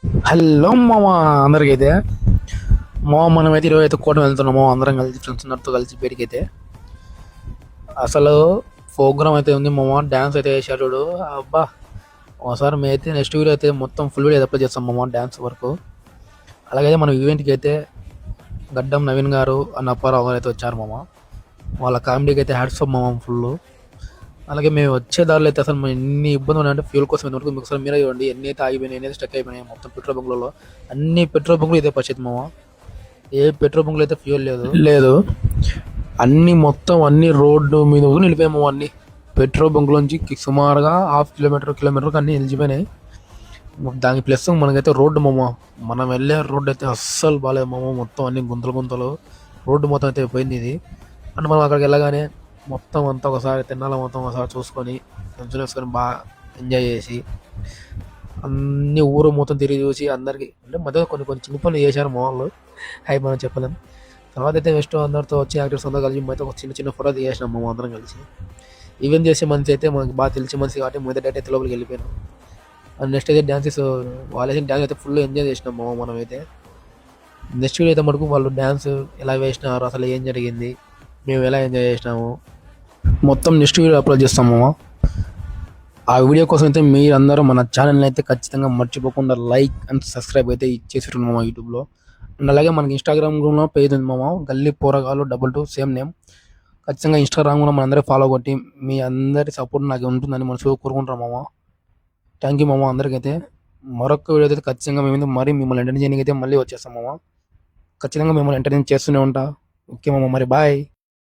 Hello మామ, అందరికైతే మనమైతే ఈరోజు అయితే కోట వెళ్తున్నాము అందరం కలిసి ఫ్రెండ్స్ అందరితో కలిసి బయటికైతే. అసలు ప్రోగ్రామ్ అయితే ఉంది మామ, డ్యాన్స్ అయితే వేసాడు చూడు. అబ్బా, ఒకసారి మేమైతే నెక్స్ట్ వీడియో అయితే మొత్తం ఫుల్ వీడియో అప్లోడ్ చేస్తాం మామ డ్యాన్స్ వరకు. అలాగే మన ఈవెంట్కి అయితే గడ్డం నవీన్ గారు అన్న అప్పారావు గారు అయితే వచ్చారు మామ. వాళ్ళ కామెడీకి అయితే హ్యాట్స్ ఆఫ్ మామ ఫుల్. అలాగే మేము వచ్చే దారిలో అయితే అసలు ఎన్ని ఇబ్బందులు ఉన్నాయంటే ఫ్యూల్ కోసం ఇంతవరకు మీకు ఒకసారి మీరే చూడండి, ఎన్ని అయితే ఆగిపోయినాయి, ఎన్ని అయితే స్టక్ అయిపోయినాయి మొత్తం పెట్రోల్ బంకులలో. అన్ని పెట్రోల్ బంకులు ఇదే పరిస్థితి మామ. ఏ పెట్రోల్ బంకులు అయితే ఫ్యూల్ లేదు. అన్ని మొత్తం అన్ని రోడ్డు మీద నిలిపోయాము. అన్ని పెట్రోల్ బంకులోంచి సుమారుగా హాఫ్ కిలోమీటర్కి అన్ని నిలిచిపోయినాయి. దానికి ప్లస్ మనకైతే రోడ్డు మామ, మనం వెళ్ళే రోడ్డు అయితే అస్సలు బాగాలేదు మామ. మొత్తం అన్ని గుంతలు రోడ్డు మొత్తం అయితే పోయింది ఇది. అంటే మనం అక్కడికి వెళ్ళగానే మొత్తం అంతా ఒకసారి తిన్నాల మొత్తం ఒకసారి చూసుకొని ఫ్రెండ్స్ వేసుకొని బాగా ఎంజాయ్ చేసి అన్ని ఊరు మొత్తం తిరిగి చూసి అందరికి అంటే మధ్య కొన్ని చిన్న పనులు చేశారు మా వాళ్ళు, అవి మనం చెప్పలేం. తర్వాత అయితే నెక్స్ట్ అందరితో వచ్చి యాక్టర్స్ అందరూ కలిసి అయితే ఒక చిన్న ఫోటో తీసేసినాం మేము అందరం కలిసి. ఈవెంట్ చేసే మనిషి అయితే మనకి బాగా తెలిసి మనిషి కాబట్టి మొదటి డేట్ అయితే లోపలికి వెళ్ళిపోయినాం. అండ్ నెక్స్ట్ అయితే డ్యాన్సెస్ వాళ్ళు వేసిన డ్యాన్స్ అయితే ఫుల్ ఎంజాయ్ చేసినాం మనం అయితే. నెక్స్ట్ వీడియో అయితే మటుకు వాళ్ళు డ్యాన్స్ ఎలా వేసినారు, అసలు ఏం జరిగింది, మేము ఎలా ఎంజాయ్ చేసినాము మొత్తం నెక్స్ట్ వీడియో అప్లోడ్ చేస్తాము. ఆ వీడియో కోసం అయితే మీరందరూ మన ఛానల్ని అయితే ఖచ్చితంగా మర్చిపోకుండా లైక్ అండ్ సబ్స్క్రైబ్ అయితే ఇచ్చేసారు మామ యూట్యూబ్లో. అండ్ అలాగే మనకి ఇన్స్టాగ్రామ్లో పేజ్ ఉంది మామ, గల్లీ పోరగాలు 22 సేమ్ నేమ్. ఖచ్చితంగా ఇన్స్టాగ్రామ్లో మన అందరూ ఫాలో కొట్టి మీ అందరి సపోర్ట్ నాకు ఉంటుందని మనసు కోరుకుంటాం మామ. థ్యాంక్ యూ మామ అందరికైతే. మరొక వీడియో అయితే ఖచ్చితంగా మేము మరి మిమ్మల్ని ఎంటర్టైన్ చేయడానికి అయితే మళ్ళీ వచ్చేస్తాం మామ. ఖచ్చితంగా మిమ్మల్ని ఎంటర్టైన్ చేస్తూనే ఉంటా. ఓకే మామ, మరి బాయ్.